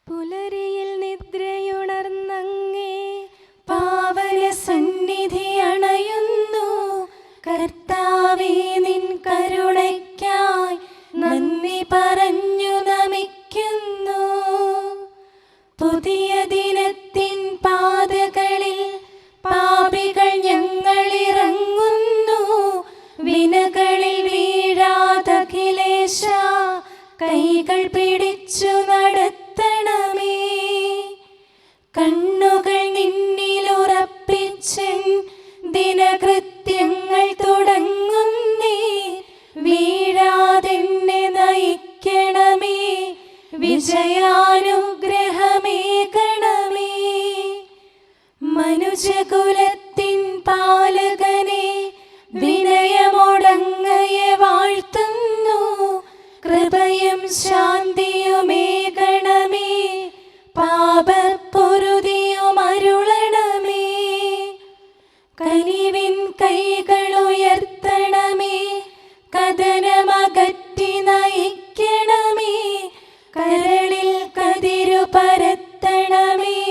പുലരിയിൽ നിദ്രയുണർന്നങ്ങേ പാവന സന്നിധി അണയുന്നു. കർത്താവേ, നിൻ കരുണയ്ക്കായി നന്ദി പറഞ്ഞു നമിക്കുന്നു. പുതിയ ദിനത്തിൻ പാതകളിൽ പാപികൾ ഞങ്ങളിറങ്ങുന്നു. വിനകളിൽ വീഴാതഖിലേശ കൈകൾ പിടിച്ചു നടത്തണമേ. കണ്ണുകൾ നിന്നിലുറപ്പിച്ചൻ ദിനകൃത്യങ്ങൾ തുടങ്ങുന്നേ. വീഴാതെന്നെ നയിക്കണമേ, വിജയാനുഗ്രഹമേകണമേ. മനുജകുലത്തിൻ പാലകനെ വിനയമൊടങ്ങയെ വാഴ്ത്തുന്നു. കൃപയും ശാന്തിയുമേകണമേ, പാപപ്പൊറുതിയുമരുളണമേ. കനിവിൻ കൈകളുയർത്തണമേ, കഥനമകറ്റി നയിക്കണമേ. കരളിൽ കതിരു പരത്തണമേ,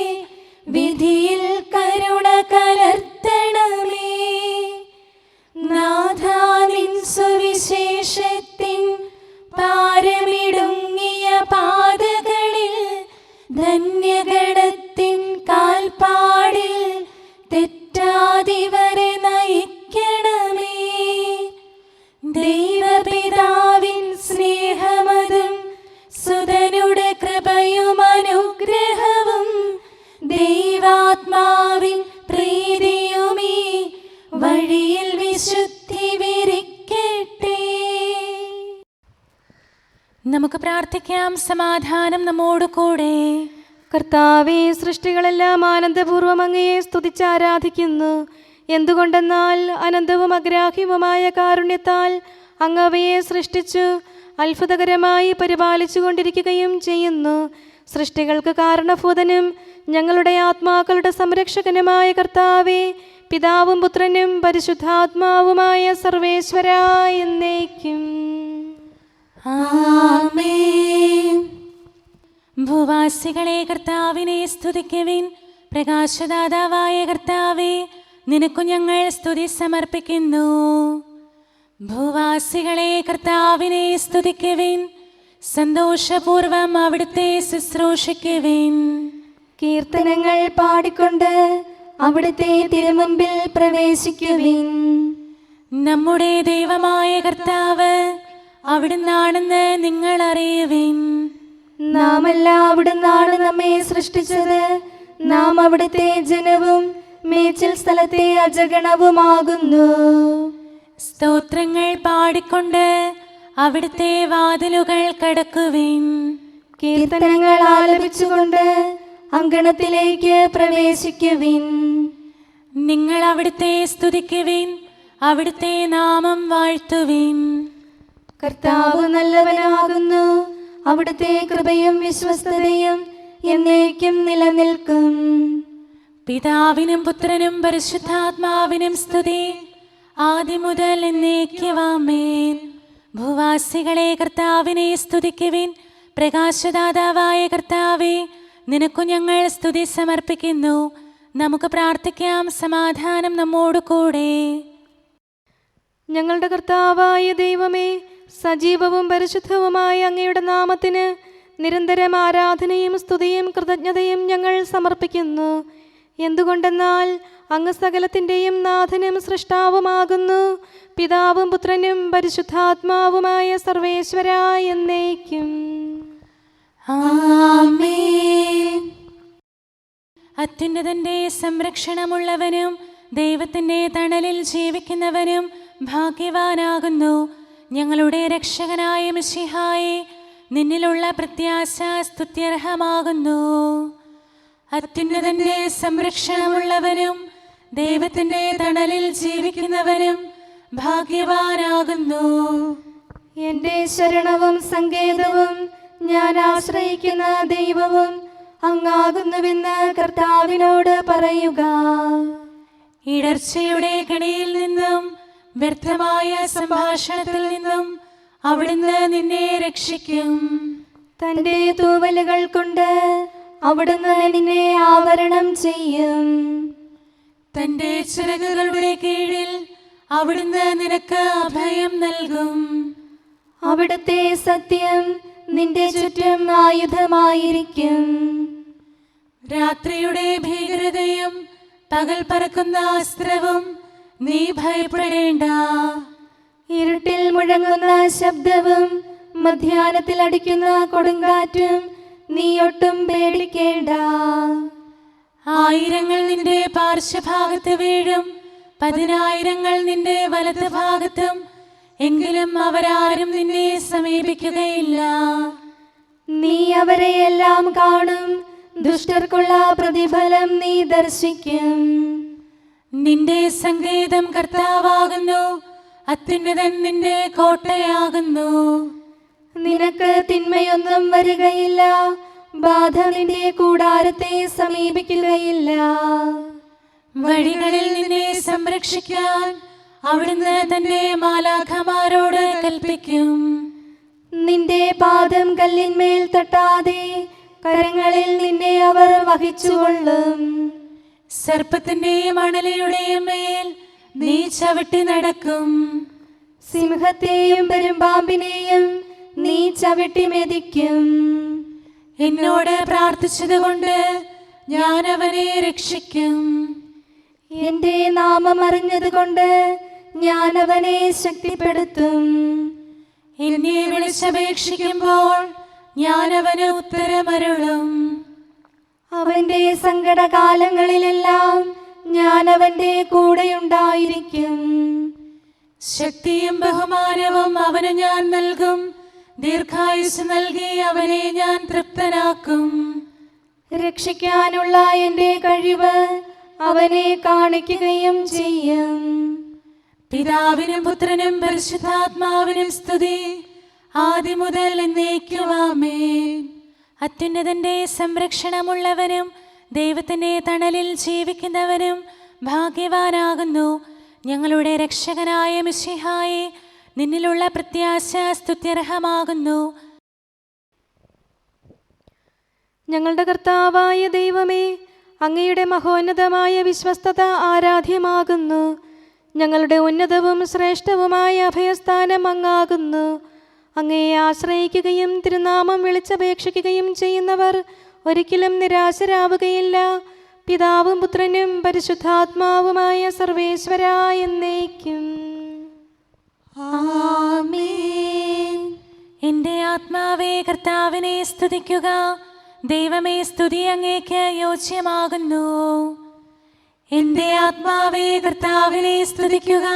വിധിയിൽ കരുണ കലർത്തണമേ. നാഥാ, നിൻ സുവിശേഷത്തിൻ പാരമിടുങ്ങിയ പാതകളിൽ ധന്യഗണത്തിൻ കാൽപ്പാടിൽ തെറ്റാതിവരെ നയിക്കണമേ. ദൈവപിതാവിൻ സ്നേഹമതും സുതനുടെ കൃപയും അനുഗ്രഹവും ദൈവാത്മാവിൻ പ്രീതിയുമീ വഴിയിൽ വിശുദ്ധി വിരിക്കട്ടെ. നമുക്ക് പ്രാർത്ഥിക്കാം. സമാധാനം നമ്മോട് കൂടെ. കർത്താവേ, സൃഷ്ടികളെല്ലാം ആനന്ദപൂർവ്വം അങ്ങയെ സ്തുതിച്ച് ആരാധിക്കുന്നു. എന്തുകൊണ്ടെന്നാൽ അനന്തവും അഗ്രാഹ്യവുമായ കാരുണ്യത്താൽ അങ്ങ് അവയെ സൃഷ്ടിച്ചു അത്ഭുതകരമായി പരിപാലിച്ചു കൊണ്ടിരിക്കുകയും ചെയ്യുന്നു. സൃഷ്ടികൾക്ക് കാരണഭൂതനും ഞങ്ങളുടെ ആത്മാക്കളുടെ സംരക്ഷകനുമായ കർത്താവേ, പിതാവും പുത്രനും പരിശുദ്ധാത്മാവുമായ സർവേശ്വരാ എന്നേക്കും ആമേൻ. ഭൂവാസികളെ കർത്താവിനെ സ്തുതിക്കുവിൻ. പ്രകാശദാതാവായ കർത്താവേ, നിനക്കു ഞങ്ങൾ സ്തുതി സമർപ്പിക്കുന്നു. ഭൂവാസികളെ കർത്താവിനെ സ്തുതിക്കുവിൻ. സന്തോഷപൂർവം അവിടുത്തെ ശുശ്രൂഷിക്കുവിൻ. കീർത്തനങ്ങൾ പാടിക്കൊണ്ട് അവിടുത്തെ തിരുമുമ്പിൽ പ്രവേശിക്കുവിൻ. നമ്മുടെ ദൈവമായ കർത്താവ് അവിടുന്നാണെന്ന് നിങ്ങൾ അറിയുവിൻ. നാമല്ല അവിടുന്നാണ് നമ്മെ സൃഷ്ടിച്ചത്. നാം അവിടുത്തെ ജനവും മേച്ചിൽ സ്ഥലത്തെ അജഗണവുമാകുന്നു. സ്തോത്രങ്ങൾ പാടിക്കൊണ്ട് അവിടുത്തെ വാതിലുകൾ കടക്കുവിൻ. കീർത്തനങ്ങൾ ആലപിച്ചുകൊണ്ട് അങ്കണത്തിലേക്ക് പ്രവേശിക്കുവിൻ. നിങ്ങൾ അവിടുത്തെ സ്തുതിക്കുവിൻ, അവിടുത്തെ നാമം വാഴ്ത്തുവിൻ. കർത്താവ് നല്ലവനാകുന്നു. അവിടുത്തെ കൃപയും വിശ്വസ്തതയും എന്നേക്കും നിലനിൽക്കും. പിതാവിനും പുത്രനും പരിശുദ്ധാത്മാവിനും സ്തുതി, ആദ്യം മുതൽ എന്നേക്കും ആമേൻ. ഭൂവാസികളെ കർത്താവിനെ സ്തുതിക്കുവിൻ. പ്രകാശദാതാവായ കർത്താവേ, നിനക്കു ഞങ്ങൾ സ്തുതി സമർപ്പിക്കുന്നു. നമുക്ക് പ്രാർത്ഥിക്കാം. സമാധാനം നമ്മോട് കൂടെ. ഞങ്ങളുടെ കർത്താവായ ദൈവമേ, സജീവവും പരിശുദ്ധവുമായ അങ്ങയുടെ നാമത്തിന് നിരന്തരം ആരാധനയും സ്തുതിയും കൃതജ്ഞതയും ഞങ്ങൾ സമർപ്പിക്കുന്നു. എന്തുകൊണ്ടെന്നാൽ അങ്ങ് സകലത്തിൻ്റെയും നാഥനും സൃഷ്ടാവുമാകുന്നു. പിതാവും പുത്രനും പരിശുദ്ധാത്മാവുമായ സർവേശ്വരാ എന്നേക്കും ആമേൻ. അത്യുന്നതന്റെ സംരക്ഷണമുള്ളവനും ദൈവത്തിൻ്റെ തണലിൽ ജീവിക്കുന്നവനും ഭാഗ്യവാനാകുന്നു. ഞങ്ങളുടെ രക്ഷകനായ മിശിഹായേ, നിന്നിലുള്ള പ്രത്യാശ സ്തുത്യർഹമാകുന്നു. അത്യുന്നതന്റെ സംരക്ഷണമുള്ളവനും ദൈവത്തിൻ്റെ തണലിൽ ജീവിക്കുന്നവനും ഭാഗ്യവാനാകുന്നു. എൻ്റെ ശരണവും സങ്കേതവും ഞാൻ ആശ്രയിക്കുന്ന ദൈവവും അങ്ങാകുന്നുവെന്ന് കർത്താവിനോട് പറയുക. ഇടർച്ചയുടെ കണിയിൽ നിന്നും വ്യർത്ഥമായ സംഭാഷണത്തിൽ നിന്നും അവിടുന്ന് നിന്നെ രക്ഷിക്കും. തന്റെ തൂവലുകൾ കൊണ്ട് അവിടുന്ന് നിന്നെ ആവരണം ചെയ്യും. തന്റെ ചിറകുകളുടെ കീഴിൽ അവിടുന്ന് നിനക്ക് അഭയം നൽകും. അവിടുത്തെ സത്യം നിന്റെ ചുറ്റും ആയുധമായിരിക്കും. രാത്രിയുടെ ഭീകരതയും പകൽ പറക്കുന്ന അസ്ത്രവും നീ ഭയപ്പെടേണ്ട. ഇരുട്ടിൽ മുഴങ്ങുന്ന ശബ്ദവും മധ്യാഹ്നത്തിൽ അടിക്കുന്ന കൊടുങ്കാറ്റും നീ ഒട്ടും പേടിക്കേണ്ട. ആയിരങ്ങൾ നിന്റെ പാർശ്വഭാഗത്ത് വീഴും, 10,000 നിന്റെ വലത് ഭാഗത്തും, എങ്കിലും അവരാരും നിന്നെ സമീപിക്കുകയില്ല. നീ അവരെയെല്ലാം കാണും, ദുഷ്ടർക്കുള്ള പ്രതിഫലം നീ ദർശിക്കും. നിന്റെ സങ്കേതം കർത്താവാകുന്നു, അത്യുന്നതൻ നിന്റെ കോട്ടയാകുന്നു. നിനക്ക് തിന്മയൊന്നും വരികയില്ല, ബാധ നിന്റെ കൂടാരത്തെ സമീപിക്കുകയില്ല. വഴികളിൽ നിന്നെ സംരക്ഷിക്കാൻ അവിടുന്ന് തന്റെ മാലാഖമാരോട് കൽപ്പിക്കും. നിന്റെ പാദം കല്ലിന്മേൽ തട്ടാതെ കരങ്ങളിൽ നിന്നെ അവർ വഹിച്ചുകൊള്ളും. സർപ്പത്തിന്റെയും അണലിയുടെയും മേൽ നീ ചവിട്ടി നടക്കും. സിംഹത്തെയും പെരുമ്പാമ്പിനെയും നീ ചവിട്ടി മെതിക്കും. എന്നോട് പ്രാർത്ഥിച്ചതുകൊണ്ട് ഞാൻ അവനെ രക്ഷിക്കും. എന്റെ നാമം അറിഞ്ഞതുകൊണ്ട് ഞാൻ അവനെ ശക്തിപ്പെടുത്തും. എന്നെ വിളിച്ചപേക്ഷിക്കുമ്പോൾ ഞാൻ അവന് ഉത്തരമരുളും. അവന്റെ സങ്കടകാലങ്ങളിലെല്ലാം ഞാൻ അവന്റെ കൂടെയുണ്ടായിരിക്കും. ശക്തിയും ബഹുമാനവും അവന് ഞാൻ നൽകും. ദീർഘായുസ് നൽകി അവനെ ഞാൻ തൃപ്തനാക്കും. രക്ഷിക്കാനുള്ള എന്റെ കഴിവ് അവനെ കാണിക്കുകയും ചെയ്യും. പിതാവിനും പുത്രനും പരിശുദ്ധാത്മാവിനും സ്തുതി, ആദ്യം മുതൽ എന്നേക്കും ആമേൻ. അത്യുന്നതന്റെ സംരക്ഷണമുള്ളവനും ദൈവത്തിന്റെ തണലിൽ ജീവിക്കുന്നവനും ഭാഗ്യവാനാകുന്നു. ഞങ്ങളുടെ രക്ഷകനായ മിശിഹായേ, നിന്നിലുള്ള പ്രത്യാശ സ്തുത്യർഹമാകുന്നു. ഞങ്ങളുടെ കർത്താവായ ദൈവമേ, അങ്ങയുടെ മഹോന്നതമായ വിശ്വസ്തത ആരാധ്യമാകുന്നു. ഞങ്ങളുടെ ഉന്നതവും ശ്രേഷ്ഠവുമായ അഭയസ്ഥാനം അങ്ങാകുന്നു. അങ്ങയെ ആശ്രയിക്കുകയും തിരുനാമം വിളിച്ചപേക്ഷിക്കുകയും ചെയ്യുന്നവർ ഒരിക്കലും നിരാശരാവുകയില്ല. പിതാവും പുത്രനും പരിശുദ്ധാത്മാവുമായ സർവേശ്വരാ എന്നേക്കും ആമേൻ. എൻ്റെ ആത്മാവേ കർത്താവിനെ സ്തുതിക്കുക. ദൈവമേ, സ്തുതി അങ്ങേക്ക് യോജ്യമാകുന്നു. എൻ്റെ ആത്മാവേ കർത്താവിനെ സ്തുതിക്കുക.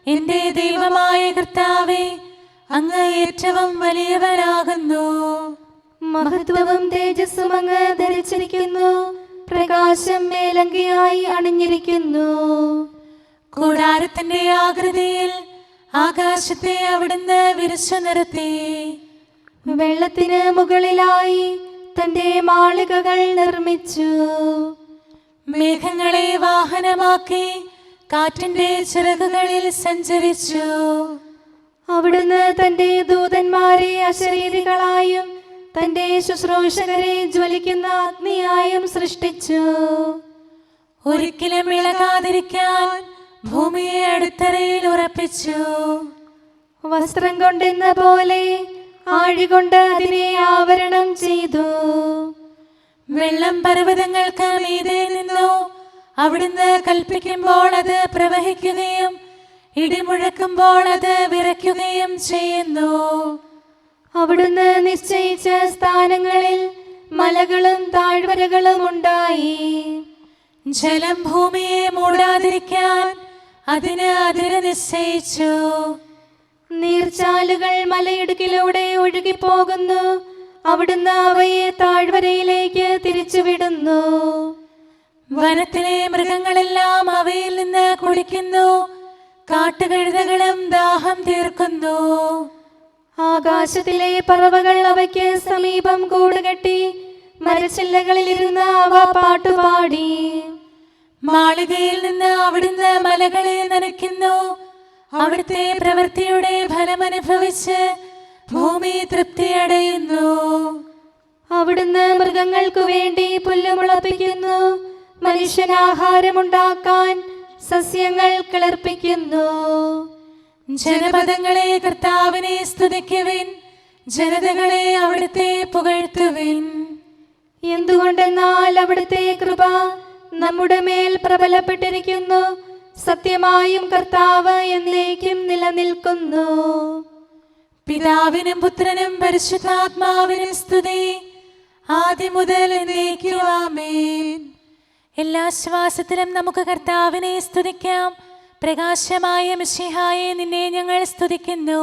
എൻ്റെ ദൈവമായ കർത്താവേ, അങ്ങ് ഏറ്റവും വലിയവനാകുന്നു. മഹത്വവും തേജസ്സും അങ്ങ് ധരിച്ചിരിക്കുന്നു. പ്രകാശം മേലങ്കിയായി അണിഞ്ഞിരിക്കുന്നു. കൂടാരത്തിന്റെ ആകൃതിയിൽ ആകാശത്തെ അവിടുന്ന് വിരിച്ചു നിർത്തി. വെള്ളത്തിന് മുകളിലായി തന്റെ മാളികകൾ നിർമ്മിച്ചു. മേഘങ്ങളെ വാഹനമാക്കി കാറ്റിന്റെ ചിറകുകളിൽ സഞ്ചരിച്ചു. അവിടുന്ന് തന്റെ ദൂതന്മാരെ അശരീരികളായും തന്റെ ശുശ്രൂഷകരെ ജ്വലിക്കുന്ന അഗ്നിയായും സൃഷ്ടിച്ചു. ഒരിക്കലും ഇളകാതിരിക്കാൻ ഭൂമിയെ അടിത്തറയിൽ ഉറപ്പിച്ചു. വസ്ത്രം കൊണ്ടെന്ന പോലെ ആഴികൊണ്ട് അതിനെ ആവരണം ചെയ്തു. വെള്ളം പർവ്വതങ്ങൾക്ക് മീതെ നിന്നു. അവിടുന്ന് കൽപ്പിക്കുമ്പോൾ അത് പ്രവഹിക്കുകയും ഇടിമുഴക്കുമ്പോൾ അത് വിറയ്ക്കുകയും ചെയ്യുന്നു. അവിടുന്ന് നിശ്ചയിച്ച സ്ഥാനങ്ങളിൽ മലകളും താഴ്വരകളും ഉണ്ടായി. ജലം ഭൂമിയെ മൂടാതിരിക്കാൻ അതിന് അതിര് നിശ്ചയിച്ചു. നീർച്ചാലുകൾ മലയിടുക്കിലൂടെ ഒഴുകിപ്പോകുന്നു. അവിടുന്ന് അവയെ താഴ്വരയിലേക്ക് തിരിച്ചുവിടുന്നു. വനത്തിലെ മൃഗങ്ങളെല്ലാം അവയിൽ നിന്ന് കുടിക്കുന്നു. കാട്ടുകഴുതകളും ദാഹം തീർക്കുന്നു. ആകാശത്തിലെ പറവകൾ അവയ്ക്ക് സമീപം കൂടുകെട്ടി മരച്ചില്ലകളിലിരുന്ന് അവ പാട്ടുപാടി. മാളികയിൽ നിന്ന് അവിടുന്ന് മലകളെ നനയ്ക്കുന്നു. അവിടുത്തെ പ്രവൃത്തിയുടെ ഫലമനുഭവിച്ച് ഭൂമി തൃപ്തിയടയുന്നു. മൃഗങ്ങൾക്കു വേണ്ടി പുല്ല് മുളപ്പിക്കുന്നു. മനുഷ്യനാഹാരമുണ്ടാക്കാൻ സസ്യങ്ങൾ കിളിർപ്പിക്കുന്നു. ജനപദങ്ങളെ കർത്താവിനെ സ്തുതിക്കുവിൻ, ജനതകളെ അവിടുത്തെ പുകഴ്ത്തുവിൻ. എന്തുകൊണ്ടെന്നാൽ അവിടുത്തെ കൃപ നമ്മുടെ മേൽ പ്രബലപ്പെട്ടിരിക്കുന്നു. സത്യമായും കർത്താവ് എന്നേക്കും നിലനിൽക്കുന്നു. പിതാവിനും പുത്രനും പരിശുദ്ധാത്മാവിനും സ്തുതി, ആദ്യം മുതൽ എന്നേക്കും ആമേൻ. എല്ലാ ശ്വാസത്തിലും നമുക്ക് കർത്താവിനെ സ്തുതിക്കാം. പ്രകാശമായ മിശിഹായെ, നിന്നെ ഞങ്ങൾ സ്തുതിക്കുന്നു.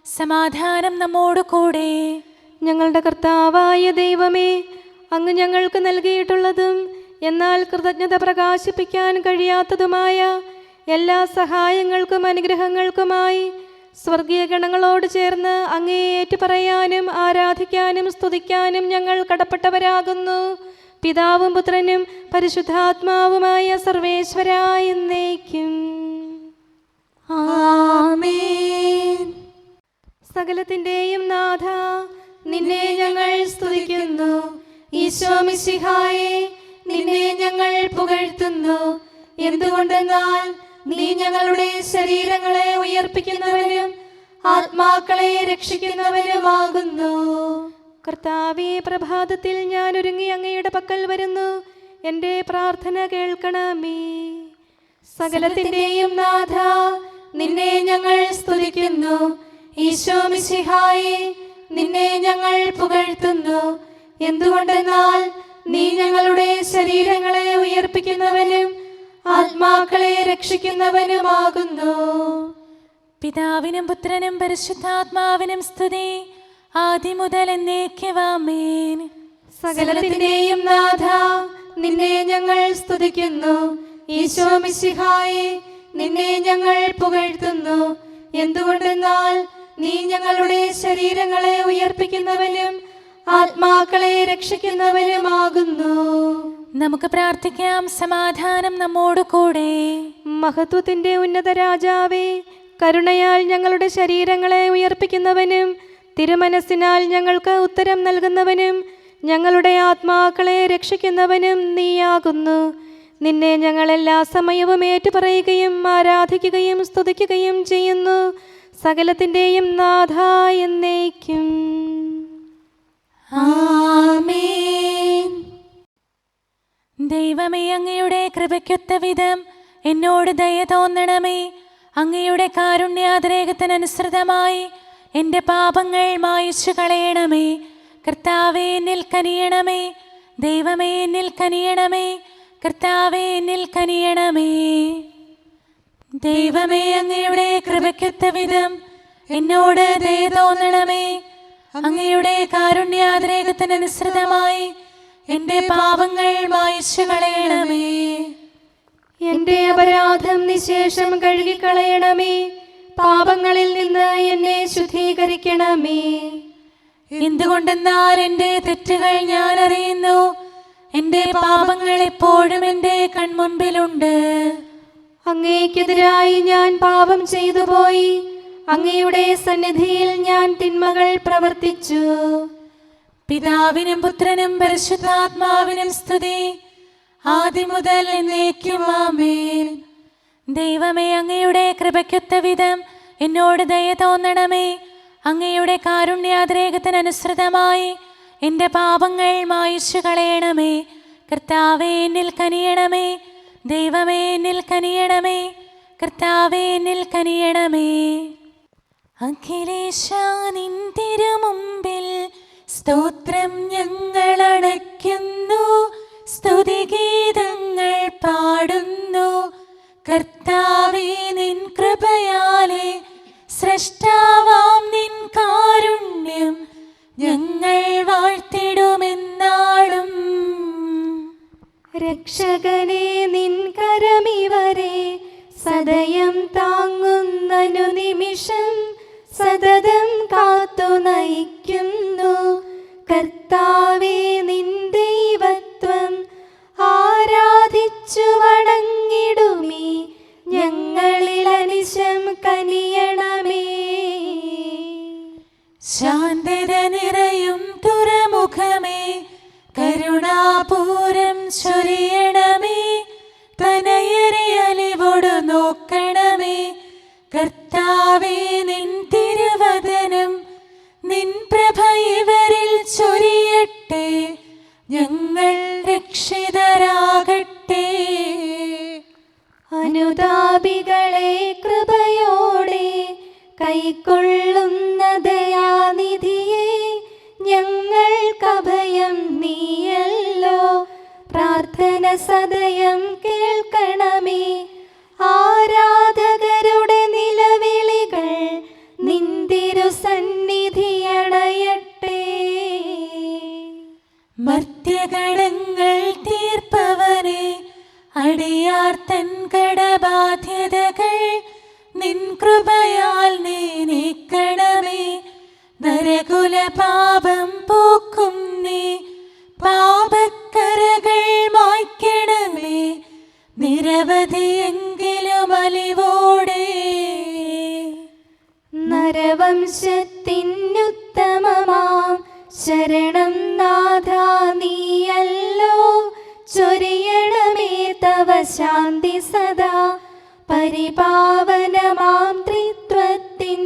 സമാധാനം നമ്മോട് കൂടെ. ഞങ്ങളുടെ കർത്താവായ ദൈവമേ, അങ്ങ് ഞങ്ങൾക്ക് നൽകിയിട്ടുള്ളതും എന്നാൽ കൃതജ്ഞത പ്രകാശിപ്പിക്കാൻ കഴിയാത്തതുമായ എല്ലാ സഹായങ്ങൾക്കും അനുഗ്രഹങ്ങൾക്കുമായി സ്വർഗീയ ഗണങ്ങളോട് ചേർന്ന് അങ്ങേ ഏറ്റുപറയാനും ആരാധിക്കാനും സ്തുതിക്കാനും ഞങ്ങൾ കടപ്പെട്ടവരാകുന്നു. പിതാവും പുത്രനും പരിശുദ്ധാത്മാവുമായ സർവേശ്വരായ എന്നേക്കും ആമേൻ. സകലത്തിന്റെയും നാഥ, നിന്നെ ഞങ്ങൾ സ്തുതിക്കുന്നു. ഈശോ മിശിഹായെ, നിന്നെ ഞങ്ങൾ പുകഴ്ത്തുന്നു. എന്തുകൊണ്ടെന്നാൽ നീ ഞങ്ങളുടെ ശരീരങ്ങളെ ഉയർപ്പിക്കുന്നവനും ആത്മാക്കളെ രക്ഷിക്കുന്നവനുമാകുന്നു. കർത്താവേ, പ്രഭാതത്തിൽ ഞാൻ ഒരുങ്ങി അങ്ങയുടെ പക്കൽ വരുന്നു. എൻ്റെ പ്രാർത്ഥന കേൾക്കണമേ. സകലത്തിന്റെയും നാഥ, നിന്നെ ഞങ്ങൾ സ്തുതിക്കുന്നു. ഈശോ മിശിഹായെ, നിന്നെ ഞങ്ങൾ പുകഴ്ത്തുന്നു. എന്തുകൊണ്ടെന്നാൽ നീ ഞങ്ങളുടെ ശരീരങ്ങളെ ഉയർപ്പിക്കുന്നവനും ആത്മാക്കളെ രക്ഷിക്കുന്നവനുമാകുന്നു. പിതാവിനും പുത്രനും പരിശുദ്ധാത്മാവിനും സ്തുതി, ആദ്യം മുതൽ എന്നേക്കും ആമേൻ. സകലത്തിന്റെയും നാഥ, നിന്നെ ഞങ്ങൾ സ്തുതിക്കുന്നു. ഈശോ മിശിഹായെ, നിന്നെ ഞങ്ങൾ പുകഴ്ത്തുന്നു. എന്തുകൊണ്ടെന്നാൽ നീ ഞങ്ങളുടെ ശരീരങ്ങളെ ഉയർപ്പിക്കുന്നവനും ആത്മാക്കളെ രക്ഷിക്കുന്നവനുമാകുന്നു. നമുക്ക് പ്രാർത്ഥിക്കാം. സമാധാനം നമ്മോട് കൂടെ. മഹത്വത്തിന്റെ ഉന്നത രാജാവേ, കരുണയാൽ ഞങ്ങളുടെ ശരീരങ്ങളെ ഉയർപ്പിക്കുന്നവനും തിരുമനസ്സിനാൽ ഞങ്ങൾക്ക് ഉത്തരം നൽകുന്നവനും ഞങ്ങളുടെ ആത്മാക്കളെ രക്ഷിക്കുന്നവനും നീയാകുന്നു. നിന്നെ ഞങ്ങൾ എല്ലാ സമയവും ഏറ്റുപറയുകയും ആരാധിക്കുകയും സ്തുതിക്കുകയും ചെയ്യുന്നു. സകലത്തിന്റെയും നാഥ എന്നേക്കും ആമേൻ. ദൈവമേ, അങ്ങയുടെ കൃപയ്ക്കൊത്ത വിധം എന്നോട് ദയ തോന്നണമേ. അങ്ങയുടെ കാരുണ്യാതിരേകത്തിനനുസൃതമായി എൻ്റെ പാപങ്ങൾ മായിച്ചു കളയണമേ. കർത്താവേ, എന്നിൽ കനിയണമേ. ദൈവമേ, എന്നിൽ കനിയണമേ. കർത്താവേ, എന്നിൽ കനിയണമേ. ദൈവമേ, അങ്ങയുടെ കൃപയ്ക്കൊത്ത വിധം എന്നോട് ദയ തോന്നണമേ. അങ്ങയുടെ കാരുണ്യാതിരേകത്തിനനുസൃതമായി എൻ്റെ പാപങ്ങൾ മായിച്ചു കളയണമേ. എൻ്റെ അപരാധം നിശേഷം കഴുകിക്കളയണമേ. പാപങ്ങളിൽ നിന്ന് എന്നെ ശുദ്ധീകരിക്കണമേ. എന്തുകൊണ്ടെന്നാൽ എൻ്റെ തെറ്റുകൾ ഞാൻ അറിയുന്നു. എൻ്റെ പാപങ്ങൾ എപ്പോഴും എൻ്റെ കൺമുൻപിലുണ്ട്. അങ്ങേക്കെതിരായി ഞാൻ പാപം ചെയ്തു പോയി. അങ്ങയുടെ സന്നിധിയിൽ ഞാൻ തിന്മകൾ പ്രവർത്തിച്ചു. പിതാവിനും പുത്രനും പരിശുദ്ധാത്മാവിനും സ്തുതി, ആദ്യം മുതൽ എന്നേക്കും ആമേൻ. ദൈവമേ, അങ്ങയുടെ കൃപയ്ക്കൊത്ത വിധം എന്നോട് ദയ തോന്നണമേ. അങ്ങയുടെ കാരുണ്യാതിരേകത്തിനനുസൃതമായി എൻ്റെ പാപങ്ങൾ മായിച്ചു കളയണമേ. കർത്താവേ, എന്നിൽ കനിയണമേ. ദൈവമേ, എന്നിൽ കനിയണമേ. കർത്താവേ, എന്നിൽ കനിയണമേ. അഖിലേശാ, നിൻ തിരുമുമ്പിൽ സ്തോത്രം ഞങ്ങൾ അണയ്ക്കുന്നു. സ്തുതിഗീതങ്ങൾ പാടുന്നു. കർത്താവേ, നിൻ കൃപയാലെ സ്രഷ്ടാവാം നിൻ കാരുണ്യം ഞങ്ങൾ വാഴ്ത്തിടുമെന്നാളും. രക്ഷകനെ, നിൻ കരമിവരെ സദയം താങ്ങുന്നനു നിമിഷം സതതം കാത്തു നയിക്കുന്നു. കർത്താവേ, നിൻ ദൈവത്വം ആരാധിച്ചു വണങ്ങിടുമീ ഞങ്ങളിൽ അനിശം കനിയണമേ. ശാന്തത നിറയും തുറമുഖമേ, കരുണ സഹായം നീയല്ലോ. പ്രാർത്ഥന സദയം കേൾക്കണമേ. ആരാധകരുടെ നിലവിളികൾ നിന്തിരു സന്നിധിയണയട്ടെ. മർത്യകടങ്ങൾ തീർപ്പവനെ, അടിയാർ തൻ കടബാധ്യതകൾ നിൻ കൃപയാൽ നീ നീക്കണമേ. നരകുല പാപം പോക്കും നീ, പാപക്കരകൾ മായ്ക്കണമേ. നിരവധിയെങ്കിലും അലിവോടെ നരവംശത്തിനുത്തമമാം ശരണം നാഥ നീയല്ലോ. ചൊരിയണമേ തവ ശാന്തി സദാ. പരിപാവനമാം ത്രിത്വത്തിൻ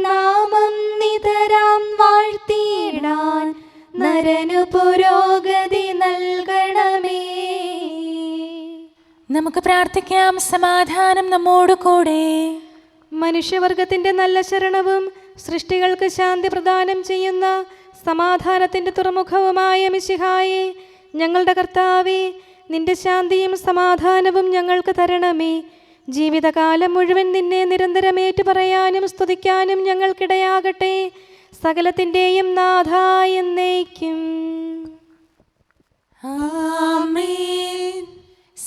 നാമം നിതരാം വാഴ്ത്തിയിടാൻ നരനു പുരോഗതി നൽകണമേ. നമുക്ക് പ്രാർത്ഥിക്കാം. സമാധാനം നമ്മോട് കൂടെ. മനുഷ്യവർഗത്തിന്റെ നല്ല ശരണവും സൃഷ്ടികൾക്ക് ശാന്തി പ്രദാനം ചെയ്യുന്ന സമാധാനത്തിന്റെ തുറമുഖവുമായ മിശിഹായേ, ഞങ്ങളുടെ കർത്താവേ, നിന്റെ ശാന്തിയും സമാധാനവും ഞങ്ങൾക്ക് തരണമേ. ജീവിതകാലം മുഴുവൻ നിന്നെ നിരന്തരം ഏറ്റുപറയാനും സ്തുതിക്കാനും ഞങ്ങൾക്കിടയാകട്ടെ. സകലത്തിൻ്റെയും നാഥ എന്നേക്കും. ആമേൻ.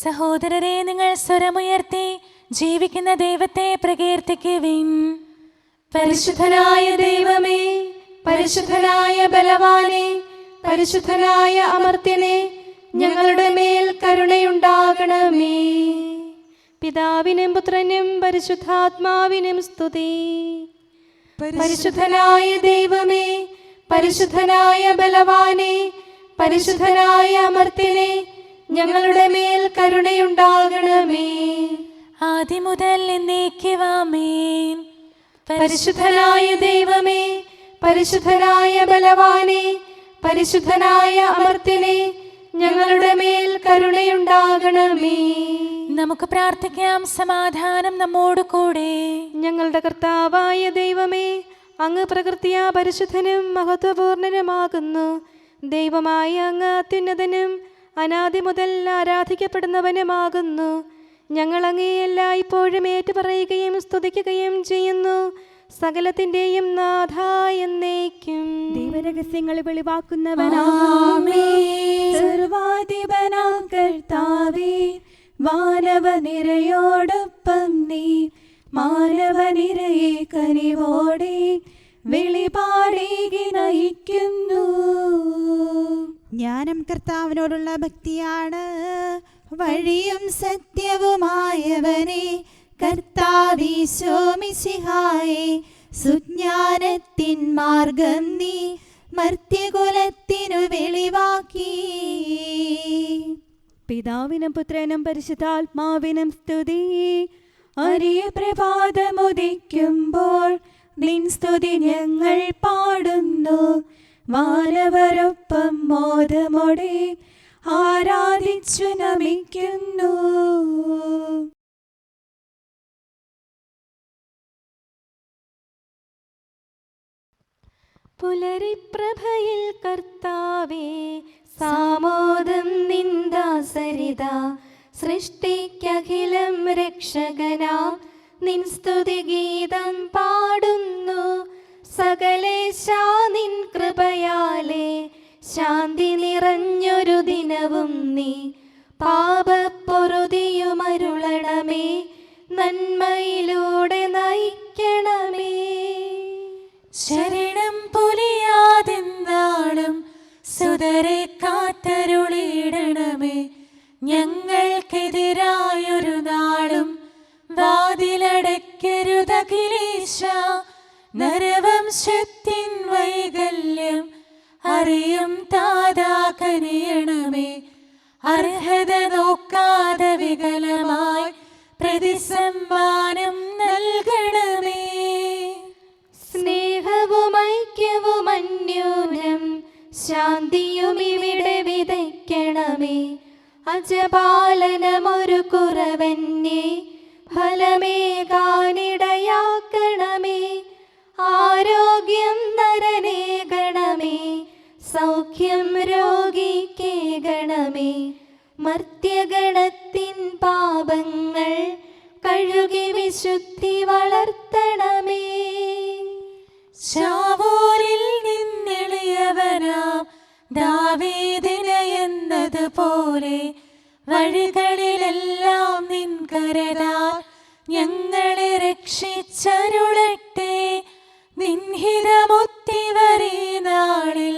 സഹോദരരെ, നിങ്ങൾ സ്വരമുയർത്തി ജീവിക്കുന്ന ദൈവത്തെ പ്രകീർത്തിക്കുവിൻ. പരിശുദ്ധനായ ദൈവമേ, പരിശുദ്ധനായ ബലവാനെ, പരിശുദ്ധനായ അമർത്യനെ, ഞങ്ങളുടെ മേൽ കരുണയുണ്ടാകണമേ. പിതാവിനും പുത്രനും പരിശുദ്ധാത്മാവിനും സ്തുതി. പരിശുദ്ധനായ ദൈവമേ, പരിശുദ്ധനായ ബലവാനെ, പരിശുദ്ധനായ അമർത്യനെ, ഞങ്ങളുടെ മേൽ കരുണയുണ്ടാകണമേ. ആദിമുതൽ എന്നേക്കുമാമേൻ. പരിശുദ്ധനായ ദൈവമേ, പരിശുദ്ധനായ ബലവാനെ, പരിശുദ്ധനായ അമർത്യനെ, ഞങ്ങളുടെ മേൽ കരുണയുണ്ടാകണമേ. നമുക്ക് പ്രാർത്ഥിക്കാം. സമാധാനം നമ്മോട് കൂടെ. ഞങ്ങളുടെ കർത്താവായ ദൈവമേ, അങ്ങ് പ്രകൃതിയാ പരിശുദ്ധനും മഹത്വപൂർണനുമാകുന്നു. ദൈവമായ അങ്ങ് അത്യുന്നതനും അനാദി മുതൽ ആരാധിക്കപ്പെടുന്നവനുമാകുന്നു. ഞങ്ങൾ അങ്ങേ എല്ലായ്പ്പോഴും ഏറ്റുപറയുകയും സ്തുതിക്കുകയും ചെയ്യുന്നു. സകലത്തിൻ്റെയും നാഥ എന്നേക്കും. ദൈവരഹസ്യങ്ങൾ വെളിവാക്കുന്നവനാമേ, സർവാധിപനാം കർത്താവേ, മാനവനിരയോടൊപ്പം നീ മാനവനിരയെ കനിവോടെ വെളിപാടേകി നയിക്കുന്നു. ജ്ഞാനം കർത്താവിനോടുള്ള ഭക്തിയാണ്, വഴിയും സത്യവുമായവനെ കർത്താവീശോ മിശിഹായേ, സുജ്ഞാനത്തിൻ മാർഗം നീ മർത്യകുലത്തിനു വെളിവാക്കി. പിതാവിനും പുത്രനും പരിശുദ്ധാത്മാവിനും സ്തുതി. അരിയ പ്രഭാതമുദിക്കുമ്പോൾ നിൻ സ്തുതി ഞങ്ങൾ പാടുന്നു. മാനവരൊപ്പം മോദമോടെ ആരാധിച്ചു നമിക്കുന്നു. പുലരിപ്രഭയിൽ കർത്താവേ, സാമോദം നിന്ദാസരിത. സൃഷ്ടിക്കഖിലം രക്ഷകനാം നിൻ സ്തുതിഗീതം പാടുന്നു. സകലേശാ നിൻ കൃപയാലേ ശാന്തി നിറഞ്ഞൊരു ദിനവും നീ. പാപപ്പൊറുതിയുമരുളണമേ, നന്മയിലൂടെ നയിക്കണമേ. ശരണം പൊലിയാതെന്നാളും സുതരെ കാത്തരുളിയിടണമേ. ഞങ്ങൾക്കെതിരായൊരു നാളും വാതിലടയ്ക്കരുതഖിലേശ. നരവംശത്തിൻ വൈകല്യം അറിയും താതാ കനിയണമേ. അർഹത നോക്കാതെ വികലമായി പ്രതിസമ്മാനം നൽകണമേ. സ്നേഹവും ഐക്യവും അന്യോന്യം ശാന്തിയും ഇവിടെ വിതയ്ക്കണമേ. അജപാലനമൊരു കുറവന്യേ ഫലമേകാനിടയാക്കണമേ. ആരോഗ്യം നരനേകണമേ, സൗഖ്യം രോഗിക്കേകണമേ. മർത്യഗണത്തിൻ പാപങ്ങൾ കഴുകി വിശുദ്ധി വളർത്തണമേ. ശാവൂരിൽ നിന്നെളിയവനാം ദാവീദിന് എന്നതുപോലെ വഴികളിലെല്ലാം നിൻ കരതാൽ ഞങ്ങളെ രക്ഷിച്ചരുളട്ടെ. നിൻഹിതമുത്തിവരീ നാളിൽ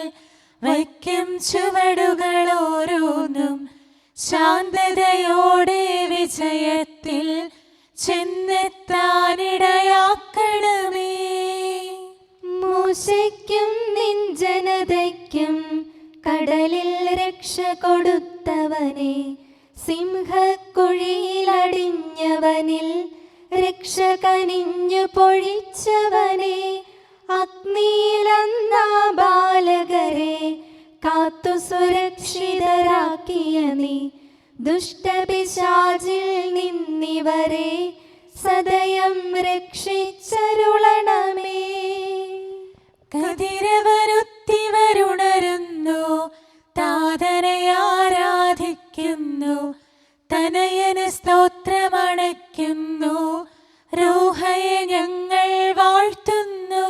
വയ്ക്കും ചുവടുകൾ ഓരോന്നും ശാന്തതയോടെ വിജയത്തിൽ ചെന്നെത്താനിടയാക്കണമേ. മൂശയ്ക്കും നിൻ ജനതയ്ക്കും കടലിൽ രക്ഷ കൊടുത്തവനെ, സിംഹക്കുഴിയിലടിഞ്ഞവനിൽ രക്ഷ കനിഞ്ഞു പൊഴിച്ചവനെ, അഗ്നിയിലന്നാ ബാലകരെ കാത്തു സുരക്ഷിതരാക്കിയ നീ, ദുഷ്ടപിശാചിൽ നിന്നിവരെ സദയം രക്ഷിച്ചരുളണമേ. കതിരവനുത്തിവരുണരുന്നു, താതനെ ആരാധിക്കുന്നു, തനയന് സ്തോത്രമണയ്ക്കുന്നു, റൂഹയെ ഞങ്ങൾ വാഴ്ത്തുന്നു.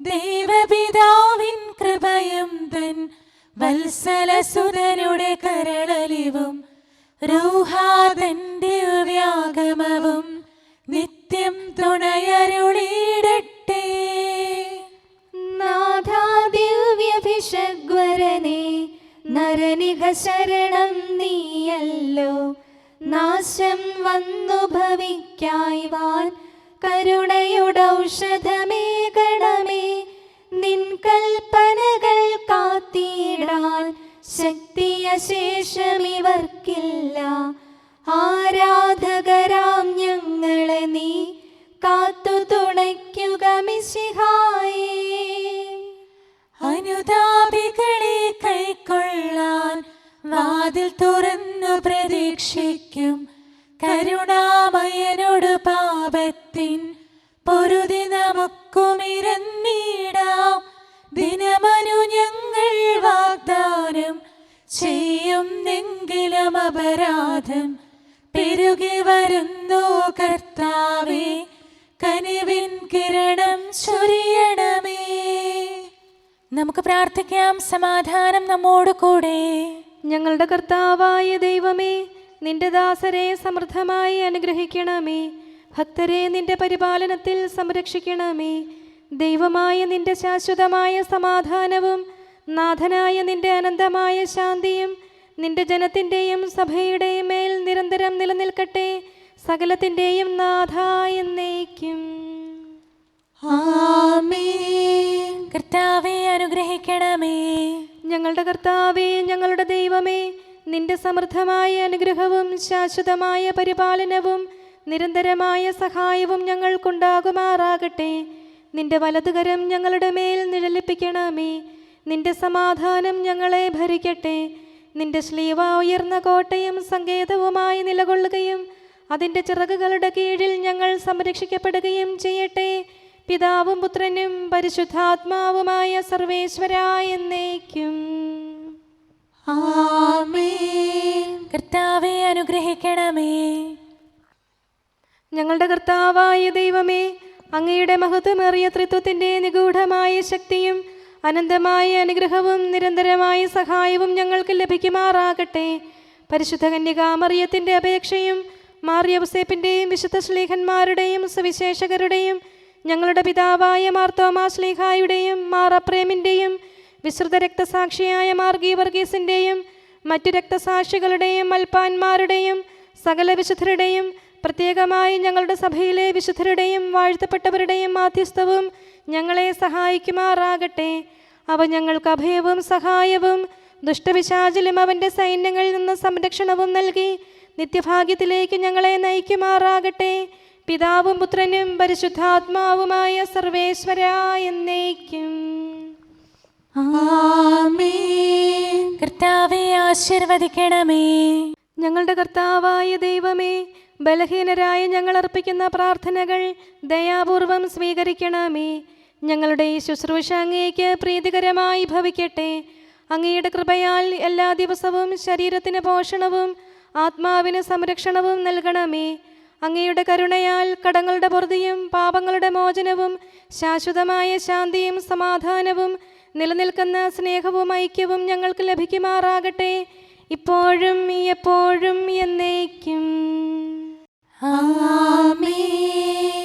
ദൈവപിതാവിൻ കൃപയും തൻ വത്സലസുതനുടെ കരളലിവും റൂഹാതൻ ദിവ്യാഗമവും നിത്യം തുണയരുളിയിടട്ടെ. നാഥാ ദിവ്യഭിഷഗ്വരനെ, നരനിക ശരണം നീയല്ലോ. നാശം വന്നു ഭവിക്കായ്വാൻ കരുണയുടൗഷധമേകണമേ. നിൻ കൽപ്പനകൾ കാത്തിടാൻ ശക്തിയശേഷമിവർക്കില്ല. ആരാധകരാം ഞങ്ങളെ നീ കാത്തു തുണയ്ക്കുക മിശിഹായേ. അനുതാപികളെ കൈക്കൊള്ളാൻ വാതിൽ തുറന്നു പ്രതീക്ഷിക്കും. കരുണാമയനോട് പാപത്തിൻ പൊറുതി നമുക്കുമിരന്നിടാം. ദിനമനു ഞങ്ങൾ വാഗ്ദാനം ചെയ്യുന്നെങ്കിലും അപരാധം പെരുകി വരുന്നു. കർത്താവേ, കനിവിൻ കിരണം ചൊരിയണമേ. നമുക്ക് പ്രാർത്ഥിക്കാം. സമാധാനം നമ്മോട് കൂടെ. ഞങ്ങളുടെ കർത്താവായ ദൈവമേ, നിന്റെ ദാസരെ സമൃദ്ധമായി അനുഗ്രഹിക്കണമേ. ഭക്തരെ നിന്റെ പരിപാലനത്തിൽ സംരക്ഷിക്കണമേ. ദൈവമായ നിന്റെ ശാശ്വതമായ സമാധാനവും നാഥനായ നിന്റെ അനന്തമായ ശാന്തിയും നിന്റെ ജനത്തിൻ്റെയും സഭയുടെയും മേൽ നിരന്തരം നിലനിൽക്കട്ടെ. സകലത്തിൻ്റെയും നാഥ എന്നേക്കും. ആമേൻ. കർത്താവേ, അനുഗ്രഹിക്കണമേ. ഞങ്ങളുടെ കർത്താവേ, ഞങ്ങളുടെ ദൈവമേ, നിന്റെ സമൃദ്ധമായ അനുഗ്രഹവും ശാശ്വതമായ പരിപാലനവും നിരന്തരമായ സഹായവും ഞങ്ങൾക്കുണ്ടാകുമാറാകട്ടെ. നിന്റെ വലതുകരം ഞങ്ങളുടെ മേൽ നിഴലിപ്പിക്കണമേ. നിന്റെ സമാധാനം ഞങ്ങളെ ഭരിക്കട്ടെ. നിന്റെ ശ്ലീവ ഉയർന്ന കോട്ടയും സങ്കേതവുമായി നിലകൊള്ളുകയും അതിൻ്റെ ചിറകുകളുടെ കീഴിൽ ഞങ്ങൾ സംരക്ഷിക്കപ്പെടുകയും ചെയ്യട്ടെ. പിതാവും പുത്രനും പരിശുദ്ധാത്മാവുമായ സർവേശ്വരായ എന്നേക്കും. ആമേൻ. കർത്താവേ, അനുഗ്രഹിക്കണമേ. ഞങ്ങളുടെ കർത്താവായ ദൈവമേ, അങ്ങയുടെ മഹത്വമേറിയ ത്രിത്വത്തിൻ്റെ നിഗൂഢമായ ശക്തിയും അനന്തമായ അനുഗ്രഹവും നിരന്തരമായ സഹായവും ഞങ്ങൾക്ക് ലഭിക്കുമാറാകട്ടെ. പരിശുദ്ധ കന്യകാമറിയത്തിൻ്റെ അപേക്ഷയും മാർ യൗസേപ്പിൻ്റെയും വിശുദ്ധ ശ്ലീഹന്മാരുടെയും സുവിശേഷകരുടെയും ഞങ്ങളുടെ പിതാവായ മാർ തോമാ ശ്ലീഹായുടെയും മാർ അപ്രേമിൻ്റെയും വിശുദ്ധ രക്തസാക്ഷിയായ മാർ ഗീവർഗീസിൻ്റെയും മറ്റു രക്തസാക്ഷികളുടെയും മൽപ്പാന്മാരുടെയും സകല വിശുദ്ധരുടെയും പ്രത്യേകമായി ഞങ്ങളുടെ സഭയിലെ വിശുദ്ധരുടെയും വാഴ്ത്തപ്പെട്ടവരുടെയും മാധ്യസ്ഥവും ഞങ്ങളെ സഹായിക്കുമാറാകട്ടെ. അവ ഞങ്ങൾക്ക് അഭയവും സഹായവും ദുഷ്ടപിശാചിലും അവൻ്റെ സൈന്യങ്ങളിൽ നിന്ന് സംരക്ഷണവും നൽകി നിത്യഭാഗ്യത്തിലേക്ക് ഞങ്ങളെ നയിക്കുമാറാകട്ടെ. പിതാവും പുത്രനും പരിശുദ്ധാത്മാവുമായ സർവേശ്വരായ എന്നേക്കും. ആമേൻ. കർത്താവേ, ആശീർവദിക്കണമേ. ഞങ്ങളുടെ കർത്താവായ ദൈവമേ, ബലഹീനരായ ഞങ്ങൾ അർപ്പിക്കുന്ന പ്രാർത്ഥനകൾ ദയാപൂർവം സ്വീകരിക്കണമേ. ഞങ്ങളുടെ ഈ ശുശ്രൂഷ അങ്ങേക്ക് പ്രീതികരമായി ഭവിക്കട്ടെ. അങ്ങയുടെ കൃപയാൽ എല്ലാ ദിവസവും ശരീരത്തിന് പോഷണവും ആത്മാവിന് സംരക്ഷണവും നൽകണമേ. അങ്ങയുടെ കരുണയാൽ കടങ്ങളുടെ പൊറുതിയും പാപങ്ങളുടെ മോചനവും ശാശ്വതമായ ശാന്തിയും സമാധാനവും നിലനിൽക്കുന്ന സ്നേഹവും ഐക്യവും ഞങ്ങൾക്ക് ലഭിക്കുമാറാകട്ടെ, ഇപ്പോഴും എപ്പോഴും എന്നേക്കും. ആമേൻ.